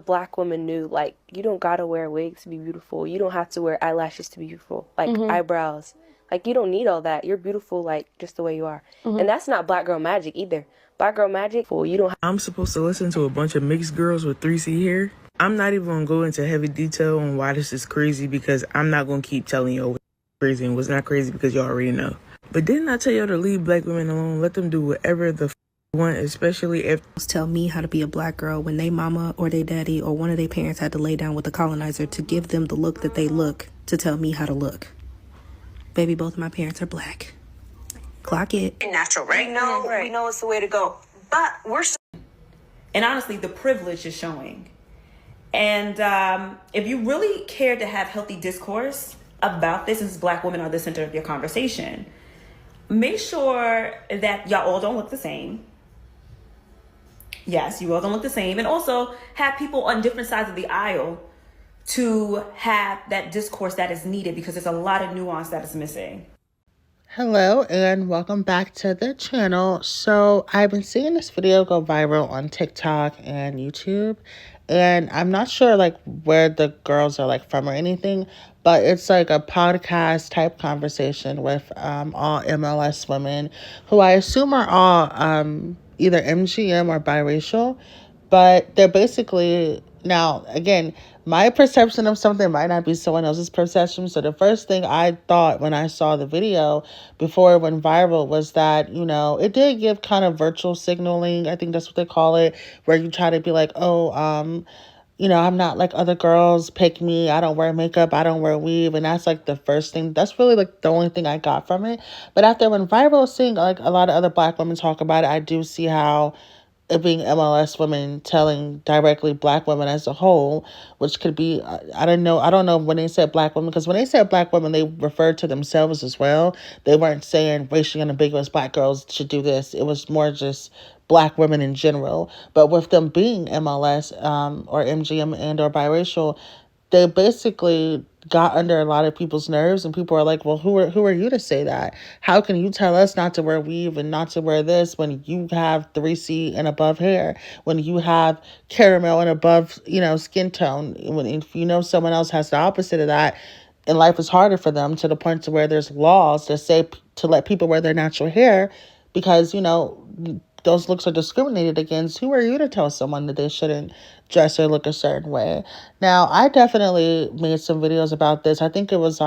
Black woman knew, like, you don't gotta wear wigs to be beautiful. You don't have to wear eyelashes to be beautiful. Like, eyebrows. Like, you don't need all that. You're beautiful, like, just the way you are. And that's not Black girl magic either. Black girl magic, you don't. I'm supposed to listen to a bunch of mixed girls with 3C hair. I'm not even going to go into heavy detail on why this is crazy, because I'm not going to keep telling you what's crazy and what's not crazy, because you already know. But didn't I tell y'all to leave Black women alone? Let them do whatever the want, especially if tell me how to be a Black girl when they mama or they daddy or one of their parents had to lay down with the colonizer to give them the look that they look, to tell me how to look. Baby, both of my parents are Black. Clock it. Natural, right? We know it's the way to go. But we're and honestly, the privilege is showing. And if you really care to have healthy discourse about this, since Black women are the center of your conversation, make sure that y'all all don't look the same. Yes, you all don't look the same. And also have people on different sides of the aisle to have that discourse that is needed, because there's a lot of nuance that is missing. Hello and welcome back to the channel. So I've been seeing this video go viral on TikTok and YouTube, and I'm not sure like where the girls are like from or anything, but it's like a podcast type conversation with all MLS women who I assume are all either MGM or biracial, but they're basically, now again, my perception of something might not be someone else's perception. So the first thing I thought when I saw the video before it went viral was that, you know, it did give kind of virtual signaling. I think that's what they call it, where you try to be like, oh, you know, I'm not like other girls, pick me. I don't wear makeup. I don't wear weave. And that's like the first thing. That's really like the only thing I got from it. But after it went viral, seeing like a lot of other Black women talk about it, I do see how it being MLS women telling directly Black women as a whole, which could be, I don't know when they said Black women, because when they said Black women, they referred to themselves as well. They weren't saying racially ambiguous Black girls should do this. It was more just Black women in general. But with them being MLS or MGM and or biracial, they basically got under a lot of people's nerves, and people are like, well, who are you to say that? How can you tell us not to wear weave and not to wear this when you have 3C and above hair, when you have caramel and above, you know, skin tone, when if you know someone else has the opposite of that, and life is harder for them to the point to where there's laws that say to let people wear their natural hair because, you know, those looks are discriminated against. Who are you to tell someone that they shouldn't dress or look a certain way? Now, I definitely made some videos about this. I think it was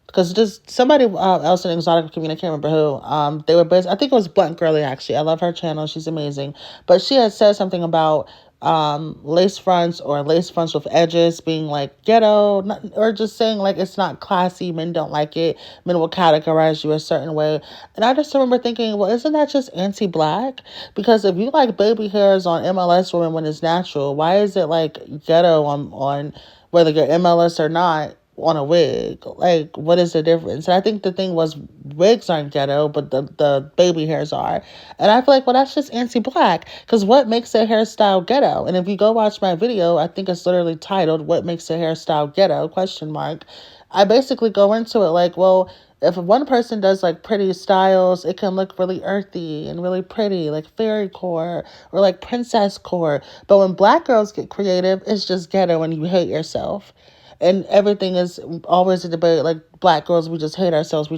because just somebody else in Exotic Community, I can't remember who. They were based, I think it was Blunt Girly, actually. I love her channel. She's amazing. But she had said something about lace fronts or lace fronts with edges being like ghetto, or just saying like it's not classy, men don't like it, men will categorize you a certain way. And I just remember thinking, well, isn't that just anti-black? Because if you like baby hairs on MLS women when it's natural, why is it like ghetto on whether you're MLS or not on a wig? Like, what is the difference? And I think the thing was, wigs aren't ghetto, but the baby hairs are. And I feel like, well, that's just anti-black, because what makes a hairstyle ghetto? And if you go watch my video, I think it's literally titled "What Makes a Hairstyle Ghetto?" ? I basically go into it like, well, if one person does like pretty styles, it can look really earthy and really pretty, like fairy core or like princess core. But when Black girls get creative, it's just ghetto and you hate yourself. And everything is always a debate, like Black girls, we just hate ourselves,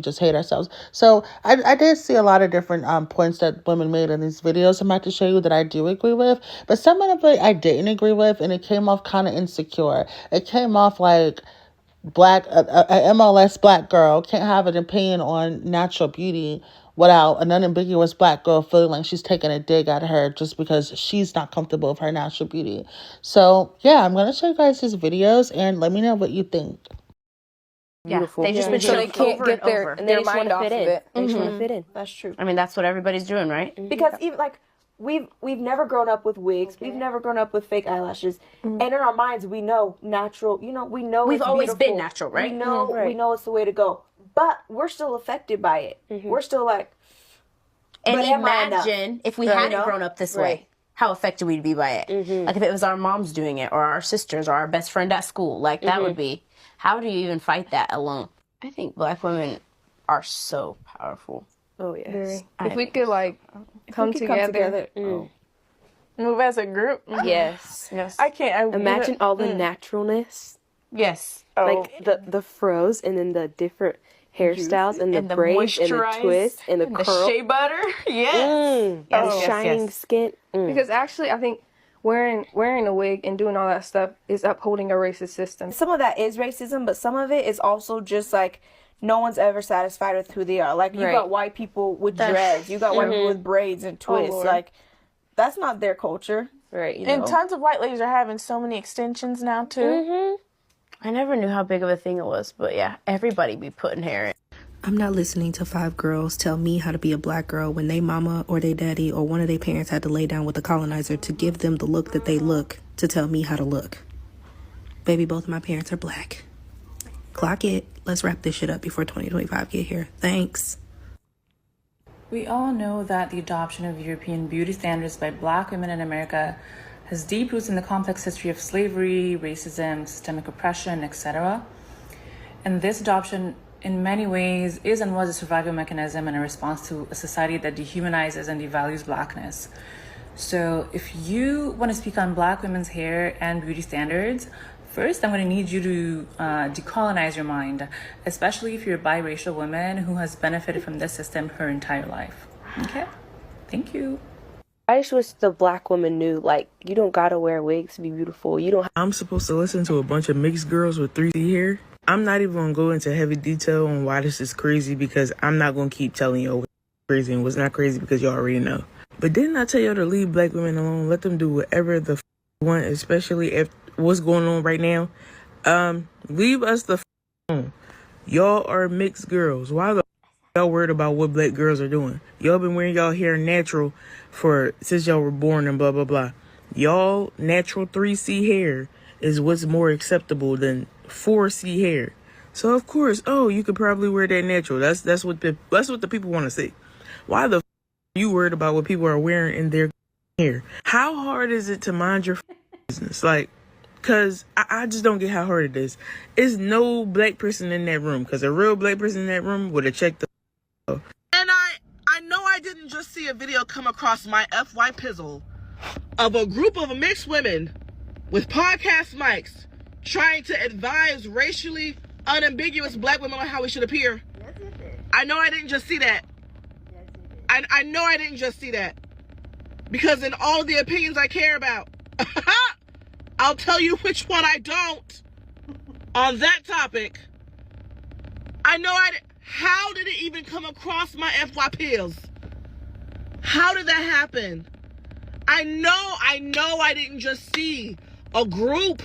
So I did see a lot of different points that women made in these videos I'm about to show you that I do agree with, but some of it I didn't agree with, and it came off kind of insecure. It came off like a MLS Black girl can't have an opinion on natural beauty without an unambiguous Black girl feeling like she's taking a dig at her just because she's not comfortable with her natural beauty. So yeah, I'm gonna show you guys these videos and let me know what you think. Beautiful. They've just been So they shoved can't over get and their over. and They their just mind wanna off fit of in. it. They just want to fit in. That's true. I mean, that's what everybody's doing, right? Because even like we've never grown up with wigs. We've never grown up with fake eyelashes. And in our minds, we know natural. You know, we know We've it's always beautiful. been natural, right? We know it's the way to go. But we're still affected by it. We're still like. And but imagine if we hadn't grown up this way, how affected we'd be by it. Like if it was our moms doing it, or our sisters, or our best friend at school, like that would be. How do you even fight that alone? I think Black women are so powerful. Oh yes. If we could like come together. And move as a group. Yes. Yes. I can't. Imagine all the naturalness. Yes. Like the froze and then the different hairstyles and the braids and the twists and the curl. shea butter. Yes. The shining skin. Because actually, I think wearing a wig and doing all that stuff is upholding a racist system. Some of that is racism, but some of it is also just like no one's ever satisfied with who they are. Like, you got white people with dreads, you got white people with braids and twists. Like, that's not their culture. Right. And tons of white ladies are having so many extensions now, too. I never knew how big of a thing it was, but yeah, everybody be putting hair in. I'm not listening to 5 girls tell me how to be a black girl when they mama or they daddy or one of their parents had to lay down with the colonizer to give them the look that they look to tell me how to look. Baby, both of my parents are black. Clock it. Let's wrap this shit up before 2025 get here. Thanks. We all know that the adoption of European beauty standards by Black women in America has deep roots in the complex history of slavery, racism, systemic oppression, etc. And this adoption, in many ways, is and was a survival mechanism and a response to a society that dehumanizes and devalues Blackness. So if you want to speak on Black women's hair and beauty standards, first, I'm going to need you to decolonize your mind, especially if you're a biracial woman who has benefited from this system her entire life. Okay? Thank you. I just wish the Black woman knew, like, you don't gotta wear wigs to be beautiful. You don't. I'm supposed to listen to a bunch of mixed girls with 3C hair. I'm not even going to go into heavy detail on why this is crazy because I'm not going to keep telling you what's crazy and what's not crazy because you already know. But didn't I tell y'all to leave Black women alone? Let them do whatever the want, especially if what's going on right now. Leave us the alone. Y'all are mixed girls. Why the y'all worried about what Black girls are doing? Y'all been wearing y'all hair natural since y'all were born and blah blah blah. Y'all natural 3C hair is what's more acceptable than 4C hair. So of course, you could probably wear that natural. That's what the people want to see. Why the you worried about what people are wearing in their hair? How hard is it to mind your business? Like, cause I just don't get how hard it is. It's no Black person in that room. Cause a real Black person in that room would have checked the. And I know I didn't just see a video come across my FY Pizzle of a group of mixed women with podcast mics trying to advise racially unambiguous Black women on how we should appear. Yes, it did. I know I didn't just see that. Yes, it did. I know I didn't just see that. Because in all the opinions I care about, I'll tell you which one I don't on that topic. I know how did it even come across my FY pills? How did that happen? I know I didn't just see a group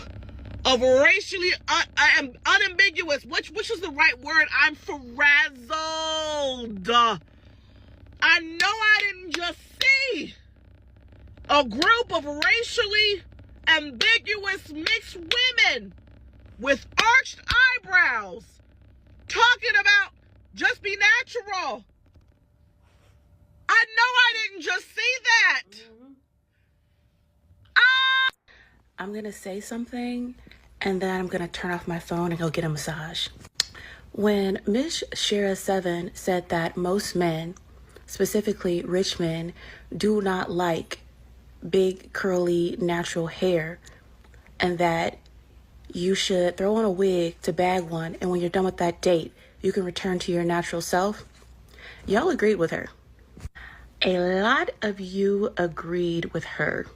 of racially unambiguous, which is the right word? I'm frazzled. I know I didn't just see a group of racially ambiguous mixed women with arched eyebrows talking about just be natural. I know I didn't just see that. I'm going to say something and then I'm going to turn off my phone and go get a massage. When Miss Shira 7 said that most men, specifically rich men, do not like big, curly, natural hair, and that you should throw on a wig to bag one, and when you're done with that date, you can return to your natural self, y'all agreed with her. A lot of you agreed with her.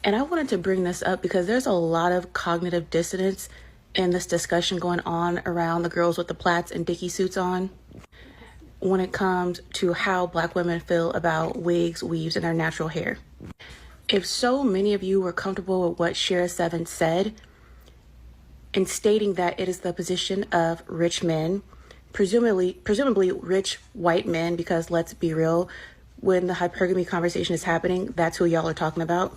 And I wanted to bring this up because there's a lot of cognitive dissonance in this discussion going on around the girls with the plaits and dicky suits on when it comes to how Black women feel about wigs, weaves, and their natural hair. If so many of you were comfortable with what Shira 7 said in stating that it is the position of rich men, presumably rich white men, because let's be real, when the hypergamy conversation is happening, that's who y'all are talking about.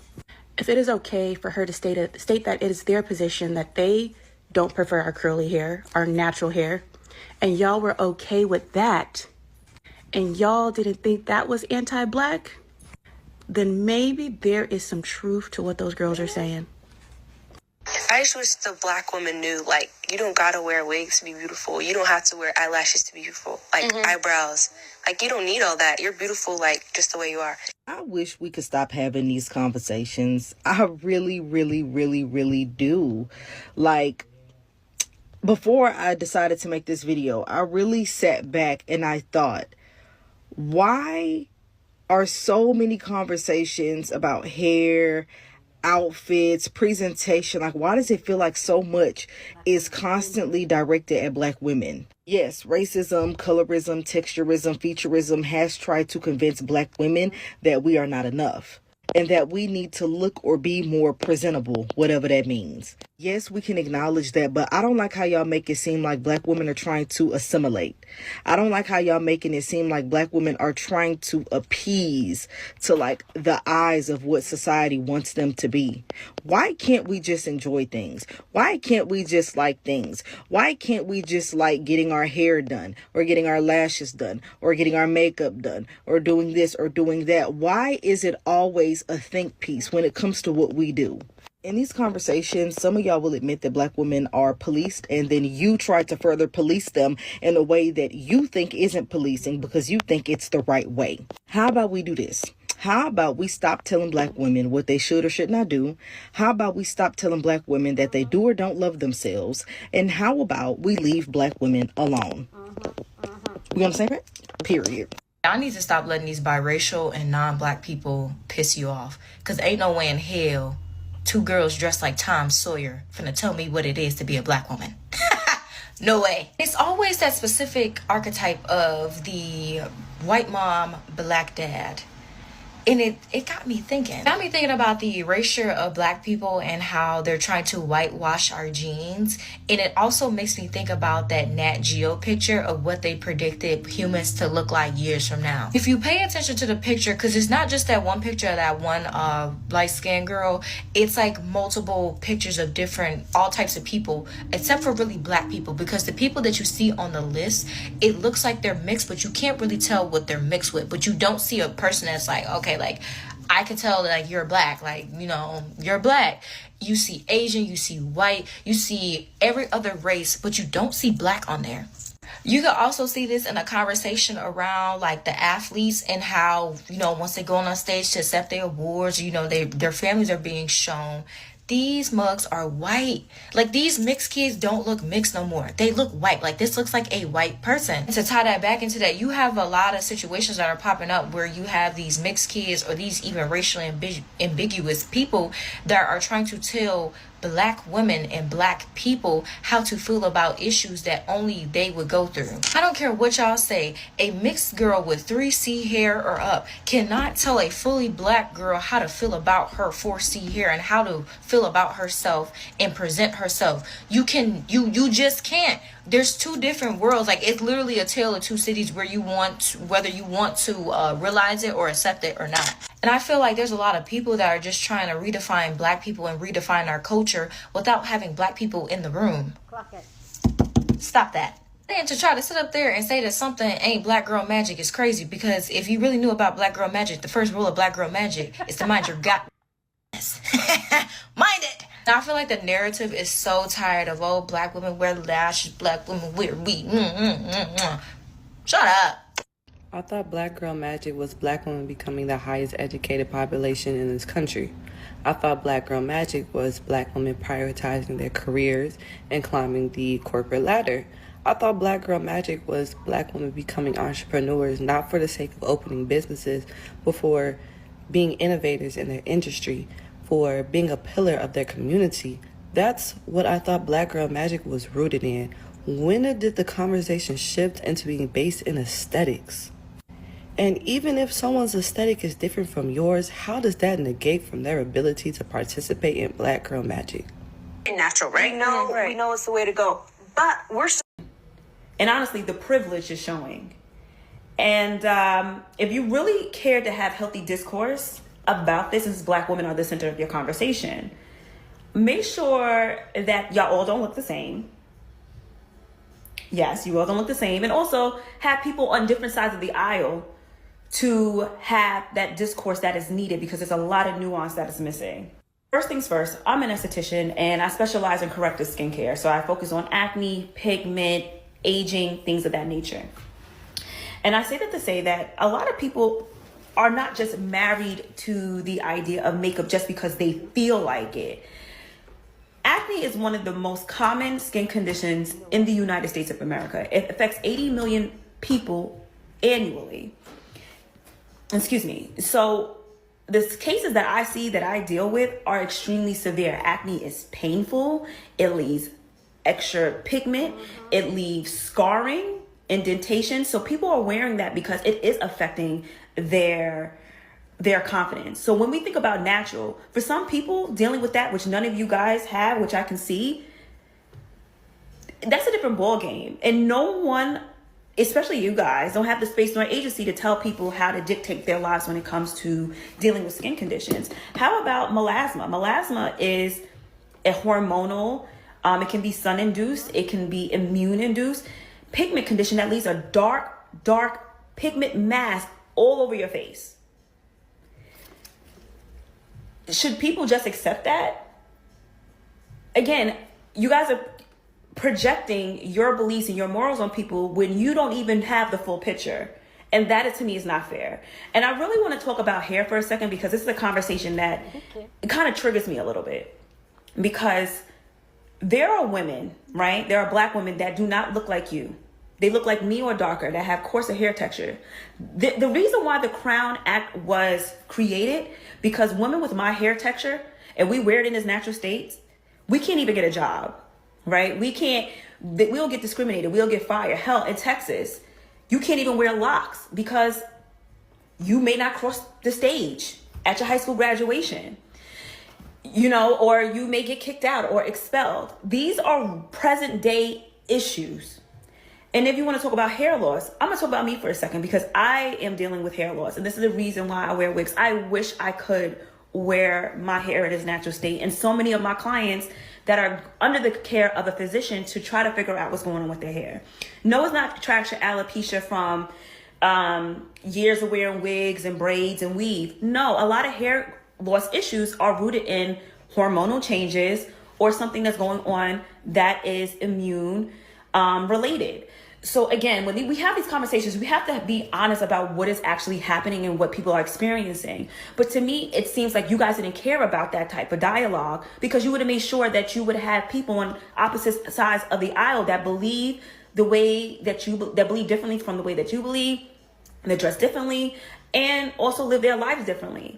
If it is okay for her to state that it is their position that they don't prefer our curly hair, our natural hair, and y'all were okay with that, and y'all didn't think that was anti-Black, then maybe there is some truth to what those girls are saying. I just wish the black woman knew, like, you don't gotta wear wigs to be beautiful. You don't have to wear eyelashes to be beautiful. Like, eyebrows. Like, you don't need all that. You're beautiful, like, just the way you are. I wish we could stop having these conversations. I really, really, really, really do. Like, before I decided to make this video, I really sat back and I thought, why are so many conversations about hair, outfits, presentation, like why does it feel like so much is constantly directed at black women? Yes, racism, colorism, texturism, featureism has tried to convince black women that we are not enough and that we need to look or be more presentable, whatever that means. Yes, we can acknowledge that, but I don't like how y'all make it seem like black women are trying to assimilate. I don't like how y'all making it seem like black women are trying to appease to like the eyes of what society wants them to be. Why can't we just enjoy things? Why can't we just like things? Why can't we just like getting our hair done or getting our lashes done or getting our makeup done or doing this or doing that? Why is it always a think piece when it comes to what we do? In these conversations, some of y'all will admit that black women are policed, and then you try to further police them in a way that you think isn't policing because you think it's the right way. How about we do this? How about we stop telling black women what they should or should not do? How about we stop telling black women that they do or don't love themselves? And how about we leave black women alone? We on the same page? Period. Y'all need to stop letting these biracial and non-black people piss you off. Because ain't no way in hell two girls dressed like Tom Sawyer finna tell me what it is to be a black woman. No way. It's always that specific archetype of the white mom, black dad. And it got me thinking. It got me thinking about the erasure of black people and how they're trying to whitewash our genes. And it also makes me think about that Nat Geo picture of what they predicted humans to look like years from now. If you pay attention to the picture, because it's not just that one picture of that one light-skinned girl, it's like multiple pictures of different, all types of people, except for really black people. Because the people that you see on the list, it looks like they're mixed, but you can't really tell what they're mixed with. But you don't see a person that's like, okay, like I can tell that like you're black, like, you know, you're black. You see Asian, you see white, you see every other race, but you don't see black on there. You can also see this in a conversation around like the athletes and how, you know, once they go on stage to accept their awards, you know, their families are being shown. These mugs are white. Like, these mixed kids don't look mixed no more. They look white. Like, this looks like a white person. And to tie that back into that, you have a lot of situations that are popping up where you have these mixed kids or these even racially ambiguous people that are trying to tell black women and black people how to feel about issues that only they would go through. I don't care what y'all say, a mixed girl with 3C hair or up cannot tell a fully black girl how to feel about her 4C hair and how to feel about herself and present herself. You just can't. There's two different worlds. Like, it's literally a tale of two cities where you want, whether you want to realize it or accept it or not. And I feel like there's a lot of people that are just trying to redefine black people and redefine our culture without having black people in the room. Stop that. And to try to sit up there and say that something ain't black girl magic is crazy, because if you really knew about black girl magic, the first rule of black girl magic is to mind your goddess. Mind it. Now, I feel like the narrative is so tired of, oh, black women wear lashes, black women wear weed. Shut up. I thought black girl magic was black women becoming the highest educated population in this country. I thought black girl magic was black women prioritizing their careers and climbing the corporate ladder. I thought black girl magic was black women becoming entrepreneurs, not for the sake of opening businesses, but for being innovators in their industry, for being a pillar of their community. That's what I thought black girl magic was rooted in. When did the conversation shift into being based in aesthetics? And even if someone's aesthetic is different from yours, how does that negate from their ability to participate in black girl magic? Natural, right? We know it's the way to go. But we're And honestly, the privilege is showing. And if you really care to have healthy discourse about this, since black women are the center of your conversation, make sure that y'all all don't look the same. Yes, you all don't look the same. And also have people on different sides of the aisle to have that discourse that is needed, because there's a lot of nuance that is missing. First things first, I'm an esthetician and I specialize in corrective skincare. So I focus on acne, pigment, aging, things of that nature. And I say that to say that a lot of people are not just married to the idea of makeup just because they feel like it. Acne is one of the most common skin conditions in the United States of America. It affects 80 million people annually. Excuse me. So the cases that I see, that I deal with, are extremely severe. Acne is painful. It leaves extra pigment. It leaves scarring, indentation. So people are wearing that because it is affecting their confidence. So when we think about natural, for some people dealing with that, which none of you guys have, which I can see, that's a different ball game. And no one, especially you guys, don't have the space nor agency to tell people how to dictate their lives when it comes to dealing with skin conditions. How about melasma? Melasma is a hormonal, it can be sun-induced, it can be immune-induced pigment condition that leaves a dark pigment mass all over your face. Should people just accept that? Again, you guys are projecting your beliefs and your morals on people when you don't even have the full picture. And that, to me, is not fair. And I really want to talk about hair for a second, because this is a conversation that it kind of triggers me a little bit. Because there are women, right? There are black women that do not look like you. They look like me or darker, that have coarser hair texture. The reason why the Crown Act was created, because women with my hair texture, and we wear it in its natural states, we can't even get a job, right? We'll get discriminated. We'll get fired. Hell, in Texas, you can't even wear locks because you may not cross the stage at your high school graduation, or you may get kicked out or expelled. These are present day issues. And if you want to talk about hair loss, I'm going to talk about me for a second, because I am dealing with hair loss. And this is the reason why I wear wigs. I wish I could wear my hair in its natural state. And so many of my clients that are under the care of a physician to try to figure out what's going on with their hair. No, it's not traction alopecia from years of wearing wigs and braids and weave. No, a lot of hair loss issues are rooted in hormonal changes or something that's going on that is immune related. So again, when we have these conversations, we have to be honest about what is actually happening and what people are experiencing. But to me, it seems like you guys didn't care about that type of dialogue, because you would have made sure that you would have people on opposite sides of the aisle that believe the way that that believe differently from the way that you believe, and that dress differently, and also live their lives differently.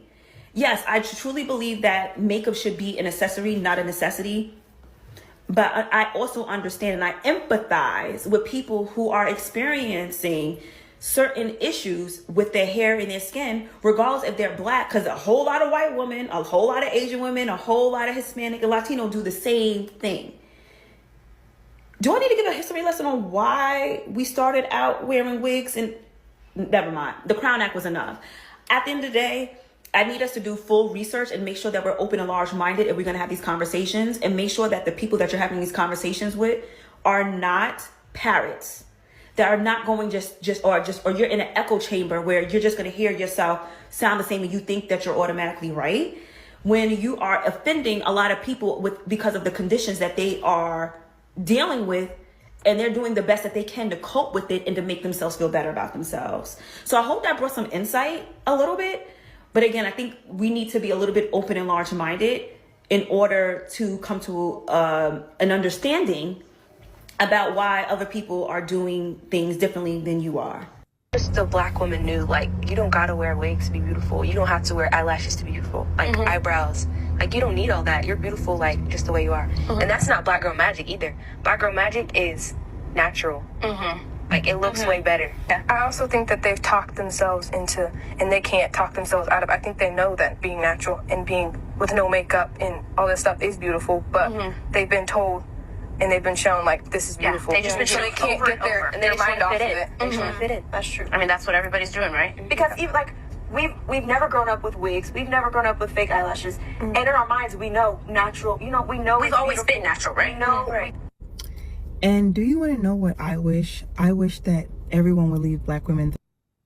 Yes, I truly believe that makeup should be an accessory, not a necessity. But I also understand and I empathize with people who are experiencing certain issues with their hair and their skin, regardless if they're black, because a whole lot of white women, a whole lot of Asian women, a whole lot of Hispanic and Latino do the same thing. Do I need to give a history lesson on why we started out wearing wigs? And never mind. The Crown Act was enough. At the end of the day, I need us to do full research and make sure that we're open and large-minded if we're going to have these conversations, and make sure that the people that you're having these conversations with are not parrots, that are not going or you're in an echo chamber where you're just going to hear yourself sound the same and you think that you're automatically right, when you are offending a lot of people because of the conditions that they are dealing with, and they're doing the best that they can to cope with it and to make themselves feel better about themselves. So I hope that brought some insight a little bit. But again, I think we need to be a little bit open and large-minded in order to come to an understanding about why other people are doing things differently than you are. Just a black woman knew, you don't gotta wear wigs to be beautiful. You don't have to wear eyelashes to be beautiful. Eyebrows. You don't need all that. You're beautiful, just the way you are. And that's not black girl magic either. Black girl magic is natural. It looks way better. Yeah. I also think that they've talked themselves into, and they can't talk themselves out of, I think they know that being natural and being with no makeup and all this stuff is beautiful, but they've been told and they've been shown, this is beautiful. They've just been shown they can't over get and over. their mind off of it. They just want to fit in. That's true. I mean, that's what everybody's doing, right? Because even we've never grown up with wigs. We've never grown up with fake eyelashes. And in our minds, we know natural. We know we've always been natural, right? We know, right? And do you want to know what I wish? I wish that everyone would leave black women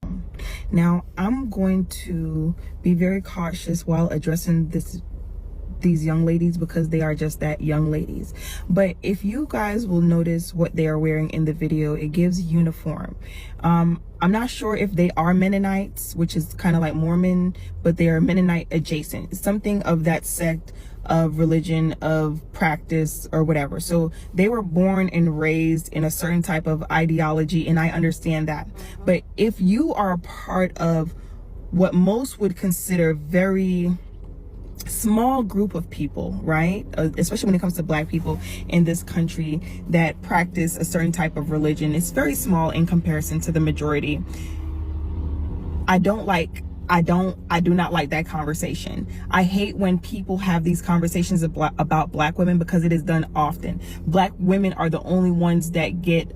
alone. Now, I'm going to be very cautious while addressing these young ladies because they are just that, young ladies. But if you guys will notice what they are wearing in the video, it gives uniform. I'm not sure if they are Mennonites, which is kind of like Mormon, but they are Mennonite adjacent, something of that sect of religion, of practice, or whatever. So they were born and raised in a certain type of ideology, and I understand that. But if you are a part of what most would consider very small group of people, right, especially when it comes to Black people in this country that practice a certain type of religion, it's very small in comparison to the majority. I do not like that conversation. I hate when people have these conversations about Black women, because it is done often. Black women are the only ones that get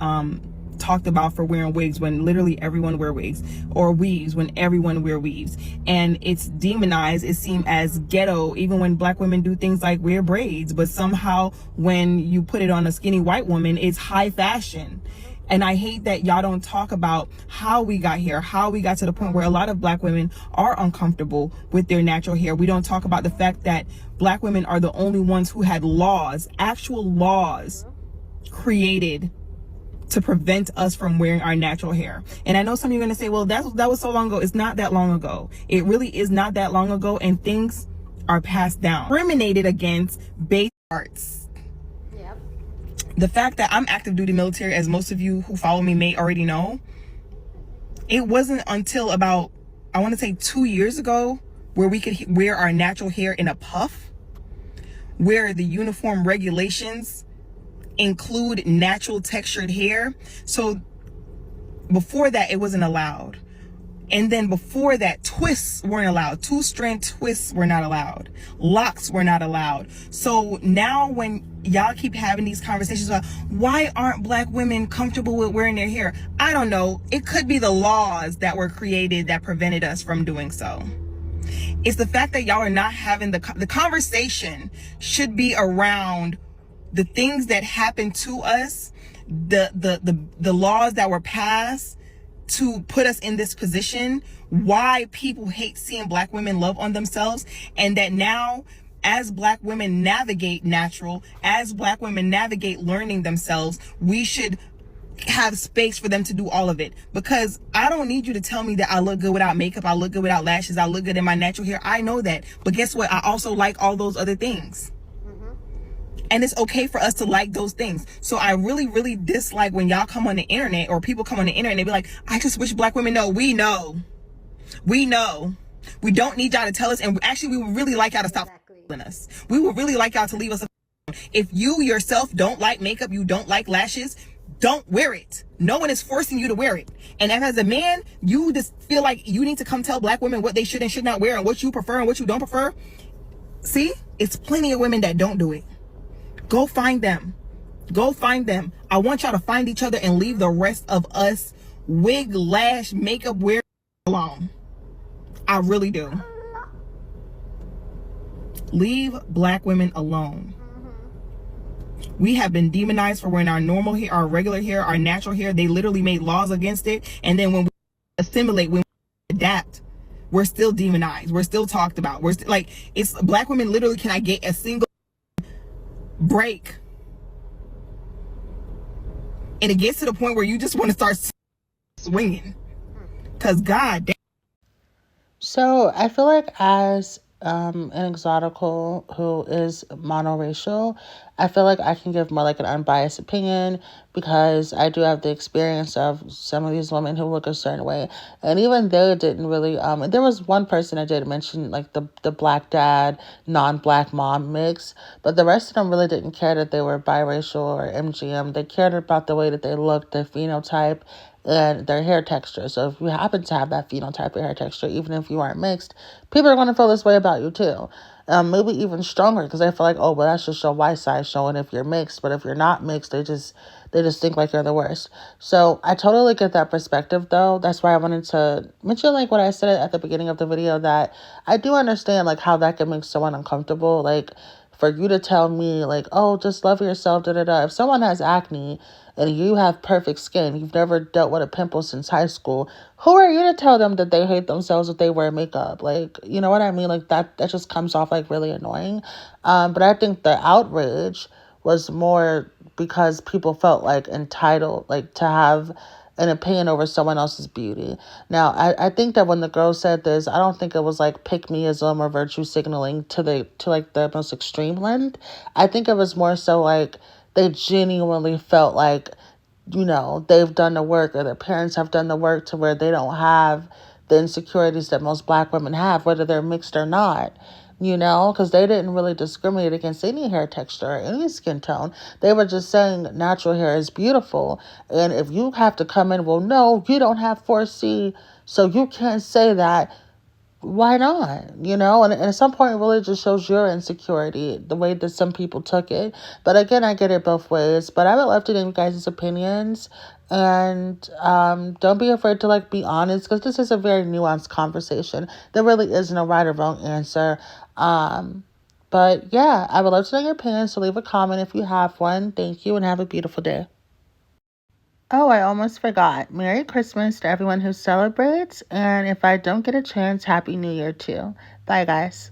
talked about for wearing wigs when literally everyone wear wigs, or weaves when everyone wear weaves, and it's demonized. It seems as ghetto even when Black women do things like wear braids, but somehow when you put it on a skinny white woman, it's high fashion. And I hate that y'all don't talk about how we got here, how we got to the point where a lot of Black women are uncomfortable with their natural hair. We don't talk about the fact that Black women are the only ones who had laws, actual laws created to prevent us from wearing our natural hair. And I know some of you are going to say, well, that was so long ago. It's not that long ago. It really is not that long ago, and things are passed down. Discriminated against based arts. The fact that I'm active duty military, as most of you who follow me may already know, it wasn't until about, I want to say 2 years ago, where we could wear our natural hair in a puff, where the uniform regulations include natural textured hair. So before that, it wasn't allowed. And then before that, twists weren't allowed. 2-strand twists were not allowed. Locks were not allowed. So now when y'all keep having these conversations about why aren't Black women comfortable with wearing their hair, I don't know. It could be the laws that were created that prevented us from doing so. It's the fact that y'all are not having the conversation should be around the things that happened to us, the laws that were passed to put us in this position, why people hate seeing Black women love on themselves, and that now as Black women navigate natural, as Black women navigate learning themselves, we should have space for them to do all of it. Because I don't need you to tell me that I look good without makeup, I look good without lashes, I look good in my natural hair. I know that. But guess what? I also like all those other things. And it's okay for us to like those things. So I really, really dislike when y'all come on the internet, or people come on the internet and they be like, I just wish Black women know. We know. We know. We don't need y'all to tell us. And actually, we would really like y'all to stop telling us. We would really like y'all to leave us alone. If you yourself don't like makeup, you don't like lashes, don't wear it. No one is forcing you to wear it. And if as a man, you just feel like you need to come tell Black women what they should and should not wear, and what you prefer and what you don't prefer, see, it's plenty of women that don't do it. Go find them. Go find them. I want y'all to find each other and leave the rest of us wig, lash, makeup wear alone. I really do. Leave Black women alone. We have been demonized for wearing our normal hair, our regular hair, our natural hair. They literally made laws against it. And then when we assimilate, when we adapt, we're still demonized. We're still talked about. We're still like, it's Black women literally cannot get a single break, and it gets to the point where you just want to start swinging, because god damn. So I feel like as an exotical who is monoracial, I feel like I can give more like an unbiased opinion, because I do have the experience of some of these women who look a certain way, and even they didn't really there was one person I did mention, like the Black dad non-Black mom mix, but the rest of them really didn't care that they were biracial or MGM. They cared about the way that they looked, their phenotype, and their hair texture. So if you happen to have that phenotype or hair texture, even if you aren't mixed, people are going to feel this way about you too. Maybe even stronger, because they feel like, oh, well, that's just your white side showing if you're mixed. But if you're not mixed, they just think like you're the worst. So I totally get that perspective, though. That's why I wanted to mention, like what I said at the beginning of the video, that I do understand like how that can make someone uncomfortable. Like, for you to tell me like, oh, just love yourself, da da da. If someone has acne and you have perfect skin, you've never dealt with a pimple since high school, who are you to tell them that they hate themselves if they wear makeup? Like, you know what I mean? Like that just comes off like really annoying. But I think the outrage was more because people felt like entitled, like to have an opinion over someone else's beauty. Now, I think that when the girl said this, I don't think it was like pick-meism or virtue signaling to like the most extreme length. I think it was more so like they genuinely felt like, you know, they've done the work or their parents have done the work to where they don't have the insecurities that most Black women have, whether they're mixed or not. You know, because they didn't really discriminate against any hair texture or any skin tone. They were just saying natural hair is beautiful. And if you have to come in, well, no, you don't have 4C, so you can't say that. Why not? You know, and at some point it really just shows your insecurity, the way that some people took it. But again, I get it both ways. But I would love to know you guys' opinions. And don't be afraid to like be honest, because this is a very nuanced conversation. There really is no right or wrong answer. But yeah, I would love to know your opinions, so leave a comment if you have one. Thank you and have a beautiful day. Oh, I almost forgot. Merry Christmas to everyone who celebrates. And if I don't get a chance, Happy New Year too. Bye, guys.